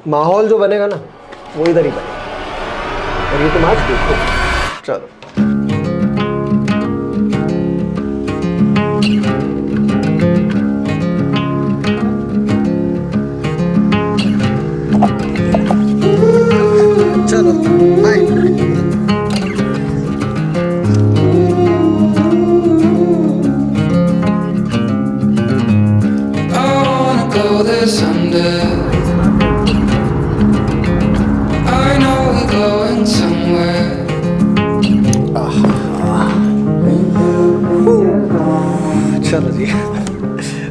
माहौल जो बनेगा ना वो इधर ही बनेगा। और ये तुम आज देखो। चलो चलो बाय। चलो जी,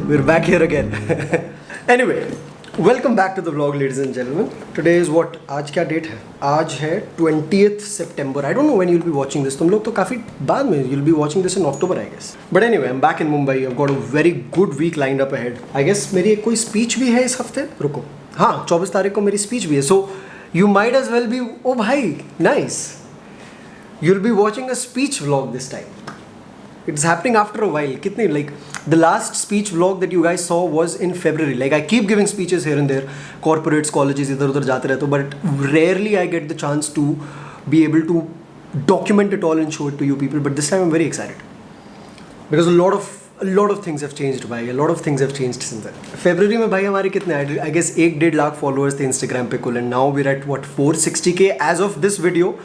we're back here again. Anyway, welcome back to the vlog, ladies and gentlemen. Today is what? आज क्या डेट है? आज है 20th September. I don't know when you'll be watching this. तुम लोग तो काफ़ी बाद में you'll be watching this in October, I guess. But anyway, I'm back in Mumbai. I've got a very good week lined up ahead. I guess मेरी एक कोई speech भी है इस हफ्ते. रुको. हाँ, 24 तारीख को मेरी speech भी है. So you might as well be. Oh भाई, nice. You'll be watching a speech vlog this time. It's happening after a while. कितनी like the last speech vlog that you guys saw was in February. Like I keep giving speeches here and there, corporates, colleges, इधर उधर जाते रहते हो, but rarely I get the chance to be able to document it all and show it to you people. But this time I'm very excited because a lot of things have changed भाई. A lot of things have changed since then. February में भाई हमारे कितने I guess 1-1.5 lakh followers थे Instagram पे कुल, and now we're at what 460K as of this video.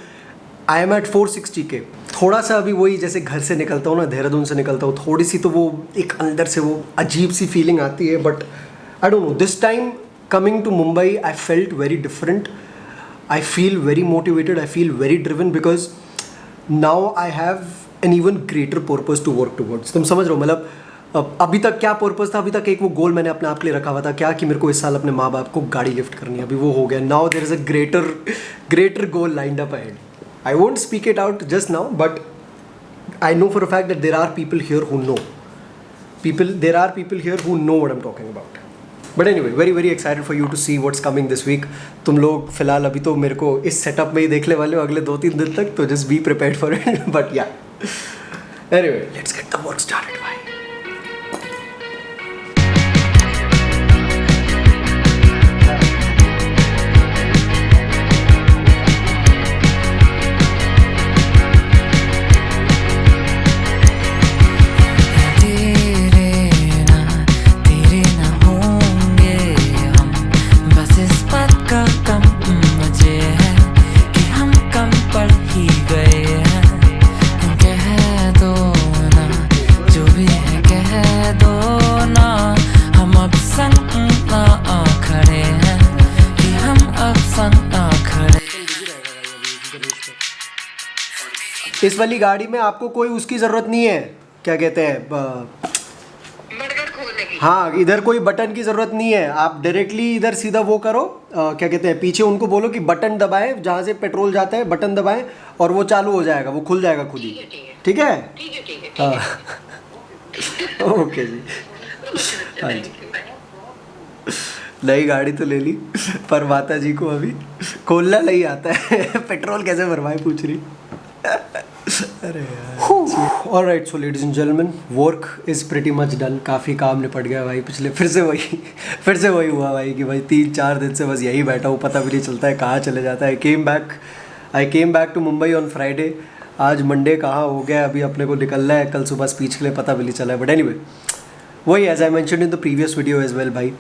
I am at 460K. थोड़ा सा अभी वही जैसे घर से निकलता हूँ ना, देहरादून से निकलता हूँ, थोड़ी सी तो वो एक अंदर से वो अजीब सी फीलिंग आती है. But I don't know, this time coming to Mumbai I felt very different. I feel very motivated, I feel very driven because now I have an even greater purpose to work towards. तुम समझ रहे हो, मतलब अभी तक क्या purpose था, अभी तक एक वो गोल मैंने अपने आप के लिए रखा हुआ था क्या कि मेरे को इस साल अपने माँ बाप को गाड़ी गिफ्ट करनी है, अभी वो हो गया. Now there is a greater goal lined up ahead. I won't speak it out just now, but I know for a fact that there are people here who know. There are people here who know what I'm talking about. But anyway, very very excited for you to see what's coming this week. तुम लोग फिलहाल अभी तो मेरे को इस setup में ही देखने वाले हो अगले 2-3 दिन तक, तो just be prepared for it. But yeah. Anyway, let's get the work started. Bye. इस वाली गाड़ी में आपको कोई उसकी ज़रूरत नहीं है, क्या कहते हैं, बर्गर खोलने की. हाँ, इधर कोई बटन की ज़रूरत नहीं है. आप डायरेक्टली इधर सीधा वो करो, क्या कहते हैं, पीछे उनको बोलो कि बटन दबाएं, जहाँ से पेट्रोल जाता है बटन दबाएं और वो चालू हो जाएगा, वो खुल जाएगा खुद ही. ठीक है. हाँ ओके जी. हाँ जी, नई गाड़ी तो ले ली, पर माता जी को अभी खोलना नहीं आता है. पेट्रोल कैसे भरवाए पूछ रही. अरे यार. Alright, so ladies and gentleman, work is pretty much done. काफ़ी काम निपट गया भाई पिछले. फिर से वही हुआ भाई कि भाई 3-4 दिन से बस यही बैठा हूँ, पता भी नहीं चलता है कहाँ चले जाता है. I came back to Mumbai on Friday. आज मंडे कहाँ हो गया, अभी अपने को निकलना है कल सुबह स्पीच के लिए, पता भी नहीं चला है. बट एनीवे, वही as I mentioned in the previous video as well भाई,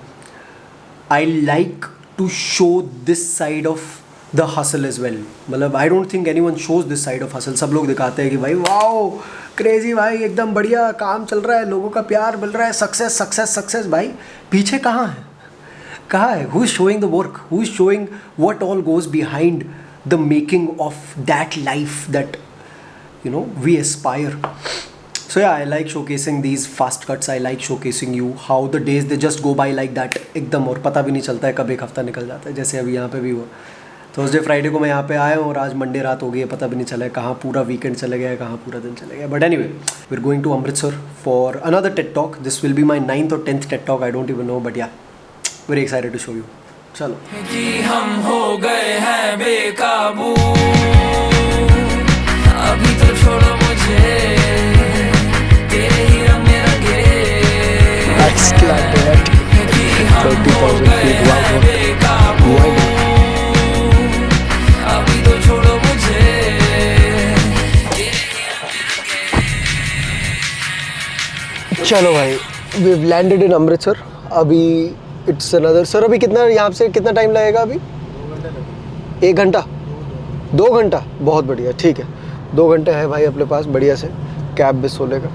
I like to show this side of the hustle as well. मतलब I don't think anyone shows this side of hustle. सब लोग दिखाते हैं कि भाई wow crazy भाई, एकदम बढ़िया काम चल रहा है, लोगों का प्यार मिल रहा है, सक्सेस. भाई पीछे कहाँ है, who is showing the work, who is showing what all goes behind the making of that life that you know we aspire. So yeah, I like showcasing these fast cuts. I like showcasing you how the days they just go by like that एकदम, और पता भी नहीं चलता है कब एक हफ्ता निकल जाता है. जैसे अभी यहाँ पे भी हुआ, थर्सडे फ्राइडे को मैं यहाँ पे आया हूँ और आज मंडे रात हो गई है, पता भी नहीं चला है कहाँ पूरा वीकेंड चले गया है, कहाँ पूरा दिन चले गया. But anyway, we are going to Amritsar for another TED talk. This will be my 9th और 10th TED talk, I don't even know, but yeah very excited to show you. चलो. हम हो गए हैं बेकाबू, अभी तो छोड़ो मुझे, तेरे ही रंग में रंगे. That's like that. 30,000 feet wide. चलो भाई, we've landed in अमृतसर. अभी it's another. सर अभी कितना यहाँ से कितना टाइम लगेगा अभी? 1 घंटा 2 घंटा, बहुत बढ़िया, ठीक है. 2 घंटे है भाई अपने पास बढ़िया से. कैब भी सोने का.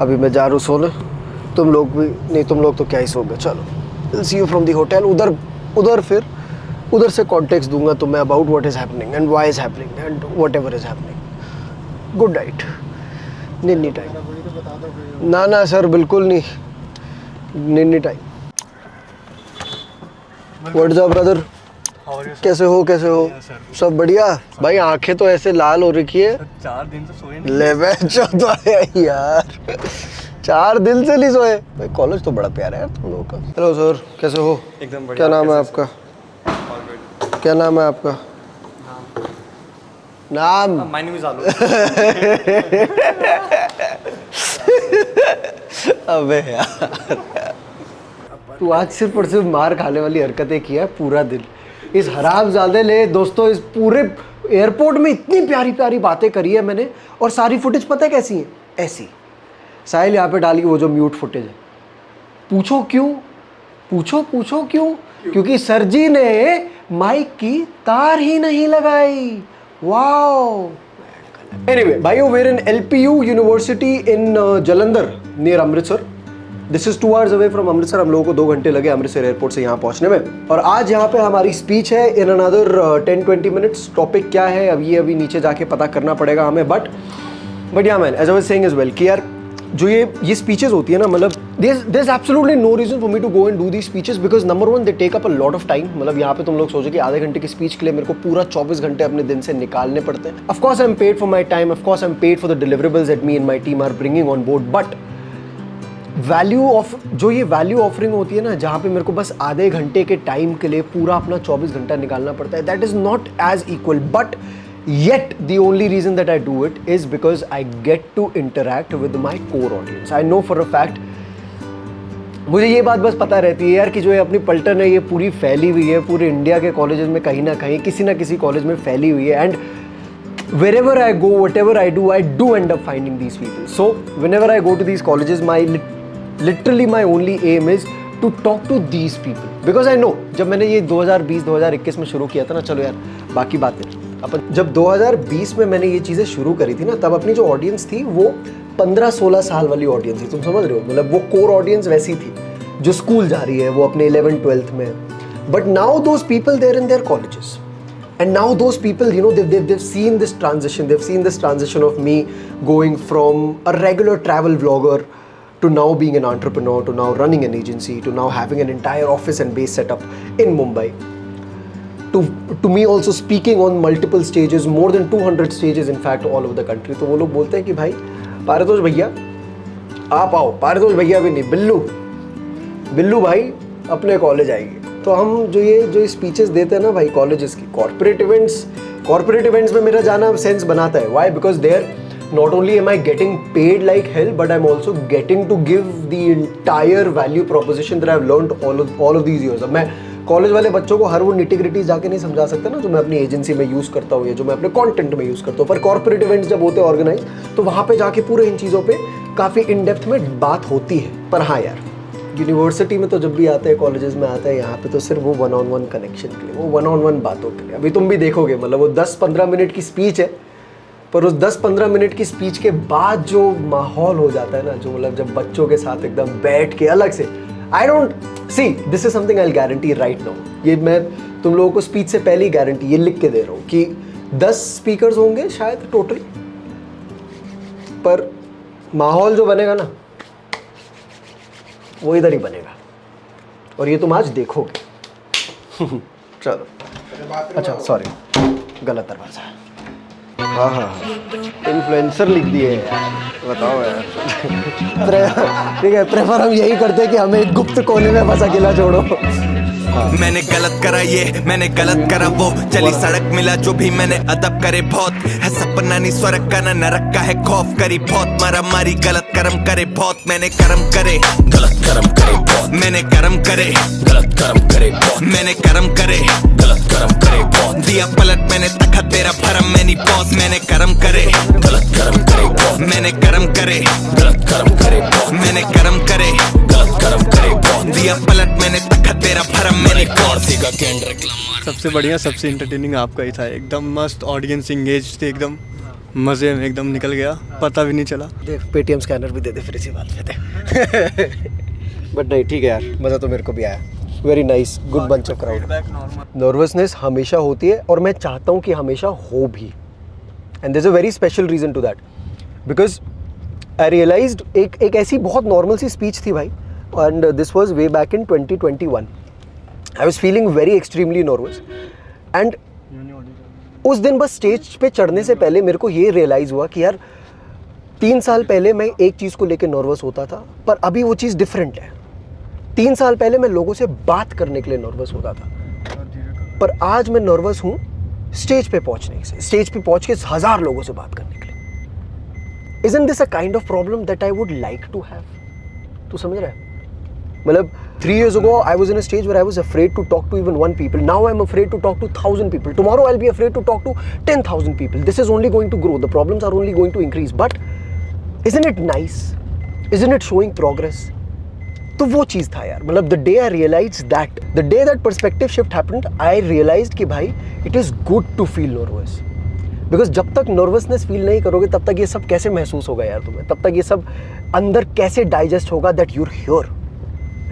अभी मैं जा रहा हूँ सोने. तुम लोग भी नहीं, तुम लोग तो क्या ही सोगे. चलो, I'll see you from the hotel. उधर से कॉन्टेक्स्ट दूंगा तुम्हें about what is happening and why is happening and what ever is happening. Good night. निन्नी time. ना सर बिल्कुल नहीं. निन्नी टाइम. What's up brother? कैसे हो? सब बढ़िया भाई. आंखें तो ऐसे लाल हो रखी है. 4 दिन से सोए नहीं. ले तो यार, 4 दिन से नहीं सोए भाई. कॉलेज तो बड़ा प्यारा है यार तुम लोगों का. हेलो सर, कैसे हो? एकदम बढ़िया. क्या नाम है आपका? क्या नाम है आपका? नाम? माय नेम इज आलू. अबे यार, तू आज सिर्फ और सिर्फ मार खाने वाली हरकतें किया है पूरा दिन. इस हरामजादे ने दोस्तों इस पूरे एयरपोर्ट में इतनी प्यारी प्यारी बातें करी है मैंने, और सारी फुटेज पता है कैसी है? ऐसी. साहिल यहाँ पे डाली वो जो म्यूट फुटेज है. पूछो क्यों? पूछो क्यों? क्योंकि सर जी ने माइक की तार ही नहीं लगाई. वाओ. एनीवे भाइयों, we're in LPU university in Jalandhar near Amritsar. This is 2 hours away from Amritsar. हम लोगों को 2 घंटे लगे अमृतसर एयरपोर्ट से यहाँ पहुँचने में. और आज यहाँ पे हमारी स्पीच है इन अनदर 10-20 मिनट्स. टॉपिक क्या है अभी नीचे जाके पता करना पड़ेगा हमें. But yeah man, as I was saying as well, कि यार जो ये स्पीचेस होती है ना, मतलब there is absolutely no reason for me to go and do the speeches, because number 1 they take up a lot of time. मतलब यहाँ पे तुम लोग सोचो कि आधे घंटे की स्पीच के लिए मेरे को पूरा 24 घंटे अपने दिन से निकालने पड़ते हैं. Of course I am paid for my time, of course I am paid for the deliverables that me and my team are bringing on board. But ये वैल्यू ऑफरिंग होती है ना, जहाँ पे मेरे को बस आधे घंटे के टाइम के लिए पूरा अपना 24 घंटा निकालना पड़ता है, that is not as equal. But yet the only reason that I do it is because I get to interact with my core audience. I know for a fact, मुझे ये बात बस पता रहती है यार कि जो ये अपनी पलटन है ये पूरी फैली हुई है पूरे इंडिया के कॉलेजेस में, कहीं ना कहीं किसी ना किसी कॉलेज में फैली हुई है. And wherever I go, whatever I do end up finding these people. So whenever I go to these colleges, literally my only aim is to talk to these people, because I know जब मैंने ये 2020-2021 में शुरू किया था ना, चलो यार बाकी बातें अपन, जब 2020 में मैंने ये चीज़ें शुरू करी थी ना, तब अपनी जो ऑडियंस थी वो 15-16 साल वाली ऑडियंस थी. तुम समझ रहे हो? मतलब वो कोर ऑडियंस वैसी थी जो स्कूल जा रही है, वो अपने 11th-12th में. But now those people there in their colleges, and now those people, you know, they've seen this transition of me going from a regular travel vlogger to now being an entrepreneur, to now running an agency, to now having an entire office and base set up in Mumbai, to me also speaking on multiple stages, more than 200 stages in fact all over the country. तो वो लोग बोलते हैं कि भाई पारितोष भैया आप आओ. पारितोष भैया भी नहीं, बिल्लू भाई अपने कॉलेज आएंगे. तो हम जो स्पीचेस देते हैं ना भाई कॉलेजेस की, कॉर्पोरेट इवेंट्स में मेरा जाना सेंस बनाता है. Why? Because there not only am I getting paid like hell, but I'm also getting to give the entire value proposition that I've learned all of these years. अब मैं college वाले बच्चों को हर वो निटी-ग्रिटीज जाके नहीं समझा सकता ना, जो मैं अपनी एजेंसी में यूज़ करता हूँ या जो मैं अपने कंटेंट में यूज़ करता हूँ. पर कॉर्पोरेट इवेंट्स जब होते हैं ऑर्गेनाइज, तो वहाँ पे जाके पूरे इन चीज़ों पे काफ़ी इन डेप्थ में बात होती है. पर हाँ यार, यूनिवर्सिटी में तो जब भी आते हैं, कॉलेजेस में आते हैं, यहाँ पे तो सिर्फ वो 1-on-1 कनेक्शन के लिए, वो 1-on-1 बातों के लिए. अभी तुम भी देखोगे, मतलब वो 10-15 मिनट की स्पीच है, पर उस 10-15 मिनट की स्पीच के बाद जो माहौल हो जाता है ना, जो मतलब जब बच्चों के साथ एकदम बैठ के अलग से, I don't see, this is something I will guarantee right now. ये मैं तुम लोगों को स्पीच से पहले ही गारंटी ये लिख के दे रहा हूँ कि 10 स्पीकर्स होंगे शायद टोटल, पर माहौल जो बनेगा ना वो इधर ही बनेगा, और ये तुम आज देखोगे. चलो, अच्छा सॉरी, गलत दरवाजा. हाँ, इन्फ्लुएंसर लिख दिए यार, बताओ यार. ठीक है, प्रेफर हम यही करते हैं कि हमें एक गुप्त कोने में बस अकेला छोड़ो. मैंने गलत करा ये, मैंने गलत करा वो, चली सड़क मिला जो भी मैंने अदब करे. बहुत है सपना नहीं स्वर्ग का, ना नरक का है खौफ. करी बहुत मारा मारी, गलत कर्म करे बहुत. मैंने कर्म करे, गलत कर्म करे बहुत. मैंने कर्म करे, गलत कर्म करे बहुत. मैंने कर्म करे, गलत कर्म करे बहुत. दिया पलट मैंने तखत तेरा भरम, मैंने बॉस. मैंने कर्म करे, गलत कर्म करे बहुत. मैंने कर्म करे, गलत कर्म करे बहुत. मैंने कर्म करे बहुत दिया पलट मैंने तखत तेरा भरम मैंने सबसे बढ़िया सबसे इंटरटेनिंग आपका ही था, एकदम मस्त, ऑडियंस इंगेज थे, एकदम मज़े में एकदम निकल गया, पता भी नहीं चला। देख पेटीएम स्कैनर भी दे दे फिर इसी बात पे थे बट नहीं ठीक है यार, मज़ा तो मेरे को भी आया। Very nice, good bunch of crowd. Nervousness हमेशा होती है और मैं चाहता हूँ कि हमेशा हो भी, and there is a very special reason to that, because I realized एक ऐसी बहुत नॉर्मल सी स्पीच थी भाई, and this was way back in 2021। I was feeling very extremely nervous, and उस दिन बस स्टेज पे चढ़ने से पहले मेरे को ये रियलाइज़ हुआ कि यार 3 साल पहले मैं एक चीज़ को लेकर नर्वस होता था, पर अभी वो चीज़ डिफरेंट है। 3 साल पहले मैं लोगों से बात करने के लिए नर्वस होता था, पर आज मैं नर्वस हूँ स्टेज पे पहुँचने से, स्टेज पे पहुँच के 1000 लोगों से बात करने के लिए। Isn't this a kind of problem that I would like to have? तू समझ रहा है? मतलब 3 years ago I was in a stage where I was afraid to talk to even 1 people. Now I'm afraid to talk to 1000 people. Tomorrow I'll be afraid to talk to 10,000 people. This is only going to grow. The problems are only going to increase. But isn't it nice? Isn't it showing progress? तो वो चीज़ था यार, मतलब the day I realized that, the day that perspective shift happened, I realized कि भाई it is good to feel nervous. Because जब तक nervousness feel नहीं करोगे तब तक ये सब कैसे महसूस होगा यार तुम्हें, तब तक ये सब अंदर कैसे डाइजेस्ट होगा that you're here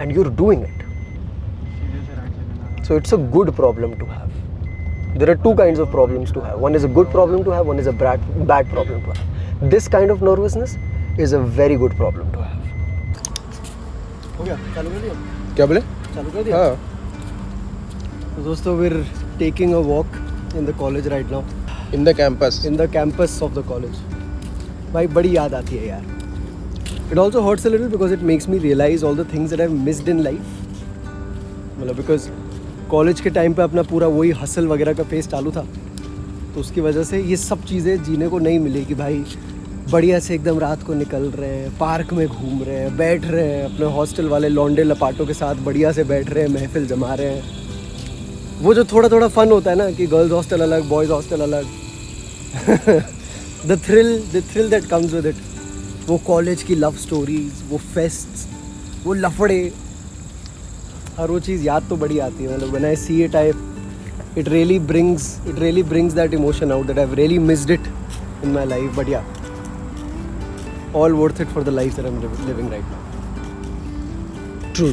and you're doing it. So it's a good problem to have. There are 2 kinds of problems to have. One is a good problem to have, one is a bad problem to have. This kind of nervousness is a very good problem to have. हो गया, चालू कर दिया? क्या बोले? चालू कर दिया? हाँ, तो दोस्तों we're taking a walk in the college right now. in the campus. In the campus of the college. भाई बड़ी याद आती है यार. It also hurts a little because it makes me realize all the things that I've missed in life. मतलब because college के time पे अपना पूरा वही हसल वगैरह का फेस चालू था, तो उसकी वजह से ये सब चीज़ें जीने को नहीं मिली कि भाई बढ़िया से एकदम रात को निकल रहे हैं, पार्क में घूम रहे हैं, बैठ रहे हैं अपने हॉस्टल वाले लौंडे लपाटों के साथ बढ़िया से बैठ रहे हैं, महफिल जमा रहे हैं। वो जो थोड़ा थोड़ा फन होता है ना कि गर्ल्स हॉस्टल अलग, बॉयज़ हॉस्टल अलग the thrill that comes with it, वो कॉलेज की लव स्टोरीज, वो फेस्ट्स, वो लफड़े, हर वो चीज़ याद तो बड़ी आती है। मतलब when I see it it really brings that emotion out that I've really missed it in my life. But yeah, all worth it for the life that I'm living right now. True.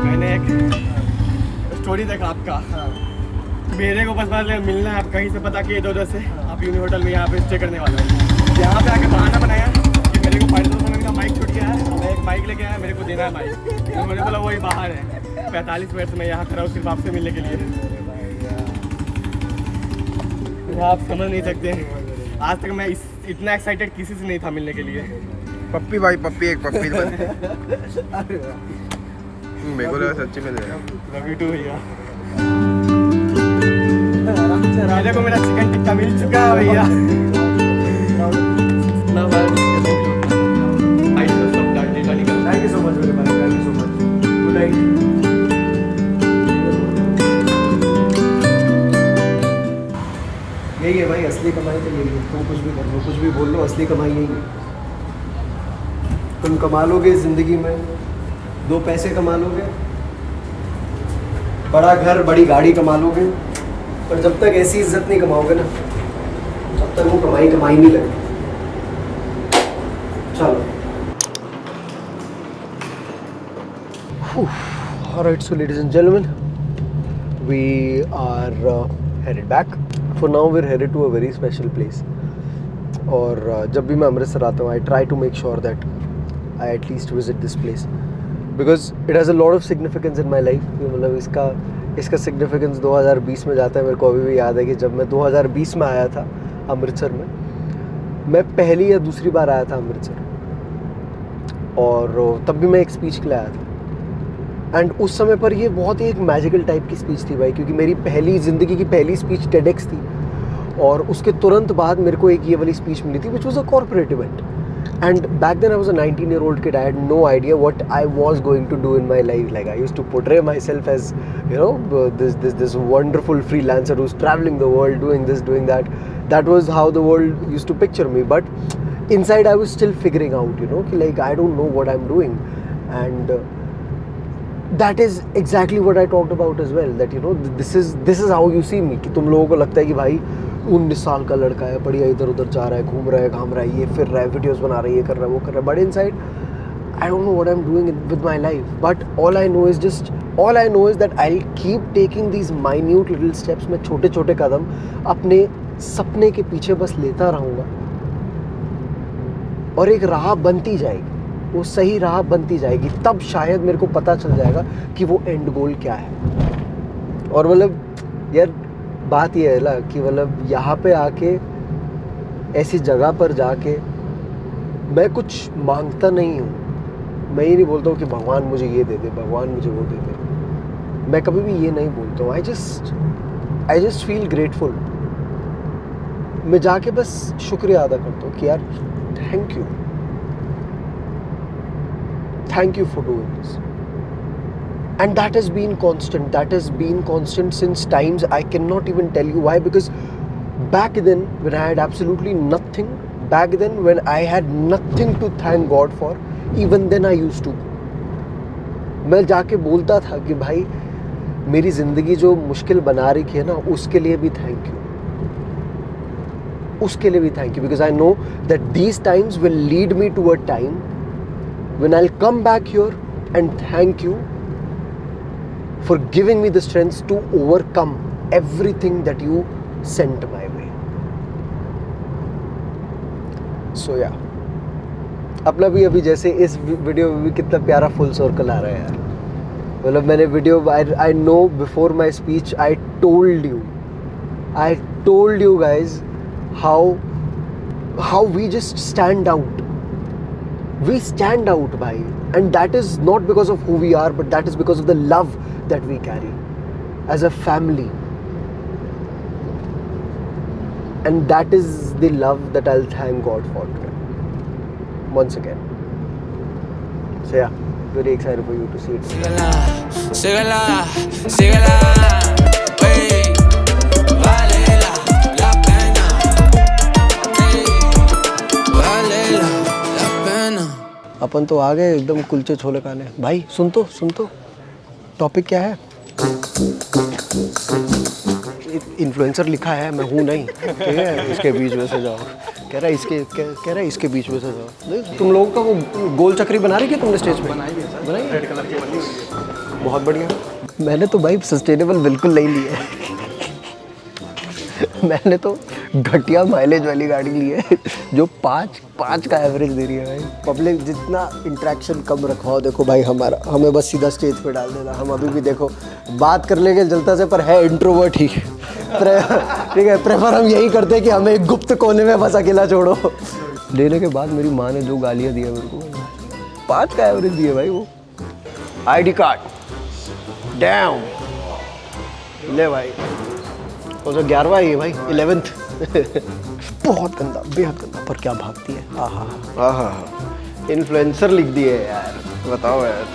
मैंने एक story देखा आपका, मेरे को बस मिलना है, आप कहीं से पता किए इधर से आप यूनि होटल में यहाँ पे स्टे करने वाले हैं। यहाँ पे आके बहाना बनाया कि मेरे को फाइनल समय का माइक छूट गया है, मैं एक माइक लेके आया, मेरे को देना है माइक। तो मैंने बोला वही बाहर है, 45 मिनट से मैं यहाँ खड़ा हूँ सिर्फ आपसे मिलने के लिए। आप समझ नहीं सकते, आज तक मैं इतना एक्साइटेड किसी से नहीं था मिलने के लिए। पप्पी भाई, पप्पी एक पप्पी मेरे को लगा सच्ची में दे रहा। लव यू टू भैया। राजा को मेरा चिकन टिक्का मिल चुका है भैया। Thank you so much very much. Thank you so much. Good night. यही है भाई असली कमाई तो यही है। तुम कुछ भी कर लो, कुछ भी बोल लो, असली कमाई यही है। तुम कमा लोगे ज़िंदगी में, 2 पैसे कमा लोगे, बड़ा घर बड़ी गाड़ी कमा लोगे, पर जब तक ऐसी इज्जत नहीं कमाओगे ना, तब तक वो कमाई नहीं लगती। चलो। Alright, so ladies and gentlemen, we are headed back. For now, we're headed to a very special place. और जब भी मैं अमृतसर आता हूँ, I try to make sure that I at least visit this place because it has a lot of significance in my life. मतलब इसका significance 2020 में जाता है। मेरे को अभी भी याद है कि जब मैं 2020 में आया था अमृतसर में, मैं पहली या दूसरी बार आया था अमृतसर, और तब भी मैं एक स्पीच के लिए आया था। एंड उस समय पर ये बहुत ही एक मैजिकल टाइप की स्पीच थी भाई, क्योंकि मेरी ज़िंदगी की पहली स्पीच TEDx थी, और उसके तुरंत बाद मेरे को एक ये वाली स्पीच मिली थी which was a corporate event. And back then I was a 19-year-old kid. I had no idea what I was going to do in my life. Like I used to portray myself as, you know, this wonderful freelancer who's traveling the world, doing this, doing that. That was how the world used to picture me. But inside I was still figuring out, you know, कि like I don't know what I'm doing. And that is exactly what I talked about as well. That, you know, this is how you see me. कि तुम लोगों को लगता है कि भाई 19 साल का लड़का है, बढ़िया इधर उधर जा रहा है, घूम रहा है, घाम रहा है, ये फिर रहा है, वीडियोस बना रहा है, ये कर रहा है, वो कर रहा है. But inside I don't know what I'm doing with my life. But all I know is that I'll keep taking these minute little steps. मैं छोटे छोटे कदम अपने सपने के पीछे बस लेता रहूँगा और एक राह बनती जाएगी, वो सही राह बनती जाएगी. तब शायद मेरे को पता चल जाएगा कि वो एंड गोल क्या है. और मतलब यार बात ये है ना कि मतलब यहाँ पे आके ऐसी जगह पर जाके मैं कुछ मांगता नहीं हूँ. मैं ये नहीं बोलता हूँ कि भगवान मुझे ये दे दे, भगवान मुझे वो दे दे. मैं कभी भी ये नहीं बोलता हूँ. I just feel grateful. मैं जाके बस शुक्रिया अदा करता हूँ कि यार thank you for doing this. And that has been constant. That has been constant since times I cannot even tell you why. Because back then, when I had absolutely nothing, back then when I had nothing to thank God for, even then I used to. मैं जाके बोलता था कि भाई मेरी ज़िंदगी जो मुश्किल बना रही है ना, उसके लिए भी थैंक यू. उसके लिए भी thank you. Because I know that these times will lead me to a time when I'll come back here and thank you for giving me the strength to overcome everything that you sent my way. So yeah, अपना भी अभी जैसे इस video में भी कितना प्यारा full circle आ रहा है यार. मतलब मैंने video I know before my speech I told you guys how we just stand out. We stand out, bhai, and that is not because of who we are, but that is because of the love that we carry as a family. And that is the love that I'll thank God for today. Once again. So yeah, very excited for you to see it. Síguela, síguela, wey, vale la pena, ey, vale la pena. अपन तो आ गए एकदम कुलचे छोले खाने. भाई सुन तो topic क्या है? Influencer लिखा है, मैं हूँ नहीं. ठीक है, इसके बीच में से जाओ. कह रहा है इसके बीच में से जाओ. तुम लोगों का वो गोल चक्री बना रही है तुमने स्टेज पे? बनाई है, रेड कलर की बनी हुई है. बहुत बढ़िया. मैंने तो भाई सस्टेनेबल बिल्कुल नहीं लिया है. मैंने तो घटिया माइलेज वाली गाड़ी ली है जो 5 का एवरेज दे रही है भाई. पब्लिक जितना इंटरेक्शन कम रखवाओ. देखो भाई हमें बस सीधा स्टेज पे डाल देना. हम अभी भी देखो बात कर लेंगे जलता से, पर है इंट्रोवर्ट ही. ठीक है, प्रेफर हम यही करते हैं कि हमें एक गुप्त कोने में बस अकेला छोड़ो. लेने के बाद मेरी माँ ने जो गालियाँ दी है मेरे को, 5 का एवरेज दिए भाई. वो ID कार्ड डैम ले भाई. और जो 11वां है भाई 11th. बहुत गंदा, बेहद गंदा. पर क्या भागती है. आहा, इन्फ्लुएंसर लिख दिए यार. बताओ यार.